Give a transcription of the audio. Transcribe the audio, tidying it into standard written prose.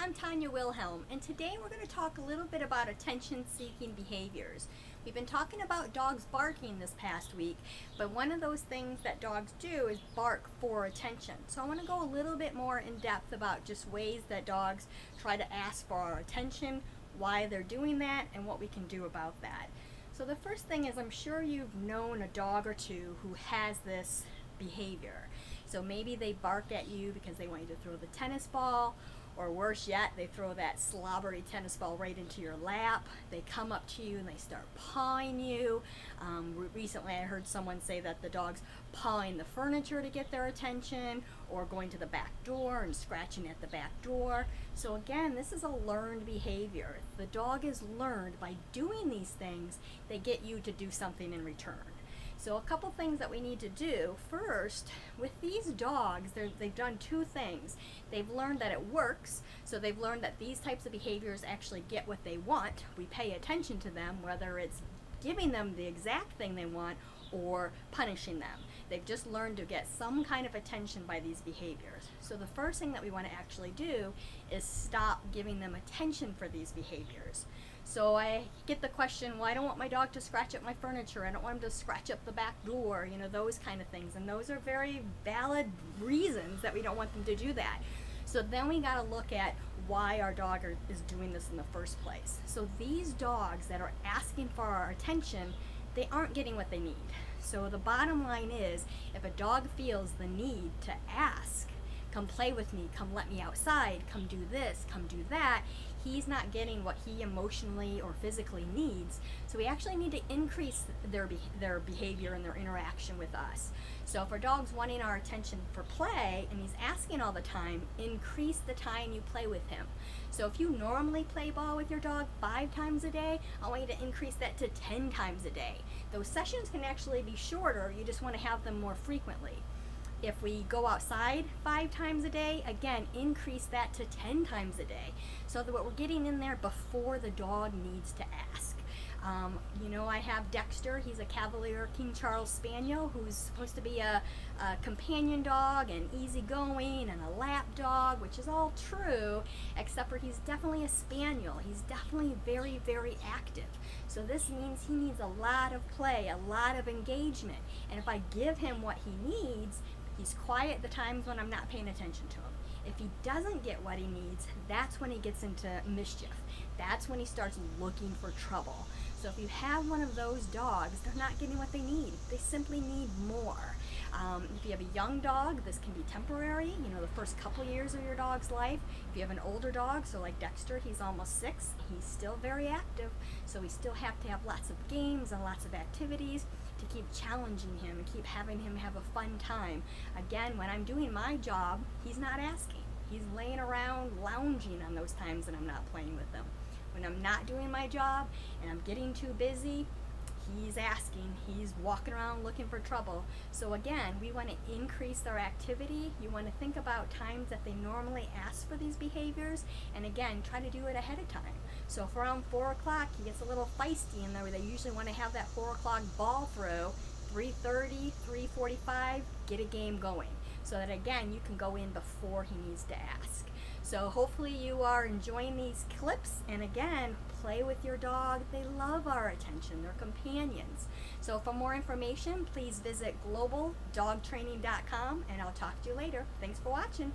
I'm Tanya Wilhelm, and today we're going to talk a little bit about attention-seeking behaviors. We've been talking about dogs barking this past week, but one of those things that dogs do is bark for attention. So I want to go a little bit more in depth about just ways that dogs try to ask for our attention, why they're doing that, and what we can do about that. So the first thing is, I'm sure you've known a dog or two who has this behavior. So maybe they bark at you because they want you to throw the tennis ball, or worse yet, they throw that slobbery tennis ball right into your lap. They come up to you and they start pawing you. Recently I heard someone say that the dog's pawing the furniture to get their attention, or going to the back door and scratching at the back door. So again, this is a learned behavior. The dog is learned by doing these things, they get you to do something in return. So a couple things that we need to do. First, with these dogs, they've done two things. They've learned that it works, so they've learned that these types of behaviors actually get what they want. We pay attention to them, whether it's giving them the exact thing they want or punishing them. They've just learned to get some kind of attention by these behaviors. So the first thing that we want to actually do is stop giving them attention for these behaviors. So I get the question, well, I don't want my dog to scratch up my furniture, I don't want him to scratch up the back door, those kind of things. And those are very valid reasons that we don't want them to do that. So then we got to look at why our dog is doing this in the first place. So these dogs that are asking for our attention, they aren't getting what they need. So the bottom line is, if a dog feels the need to ask, come play with me, come let me outside, come do this, come do that, he's not getting what he emotionally or physically needs. So we actually need to increase their behavior and their interaction with us. So if our dog's wanting our attention for play and he's asking all the time, increase the time you play with him. So if you normally play ball with your dog 5 times a day, I want you to increase that to 10 times a day. Those sessions can actually be shorter, you just want to have them more frequently. If we go outside 5 times a day, again, increase that to 10 times a day, so that we're getting in there before the dog needs to ask. I have Dexter. He's a Cavalier King Charles Spaniel who's supposed to be a companion dog and easygoing and a lap dog, which is all true, except for he's definitely a Spaniel. He's definitely very, very active. So this means he needs a lot of play, a lot of engagement. And if I give him what he needs, he's quiet the times when I'm not paying attention to him. If he doesn't get what he needs, that's when he gets into mischief. That's when he starts looking for trouble. So if you have one of those dogs, they're not getting what they need. They simply need more. If you have a young dog, this can be temporary, the first couple years of your dog's life. If you have an older dog, so like Dexter, he's almost 6, he's still very active. So we still have to have lots of games and lots of activities to keep challenging him and keep having him have a fun time. Again, when I'm doing my job, he's not asking. He's laying around lounging on those times that I'm not playing with him. When I'm not doing my job and I'm getting too busy, he's asking, he's walking around looking for trouble. So again, we want to increase their activity. You want to think about times that they normally ask for these behaviors, and again, try to do it ahead of time. So if around 4 o'clock he gets a little feisty in there, where they usually want to have that 4 o'clock ball throw, 3:30, 3:45, get a game going, so that again, you can go in before he needs to ask. So hopefully you are enjoying these clips, and again, play with your dog. They love our attention. They're companions. So for more information, please visit globaldogtraining.com, and I'll talk to you later. Thanks for watching.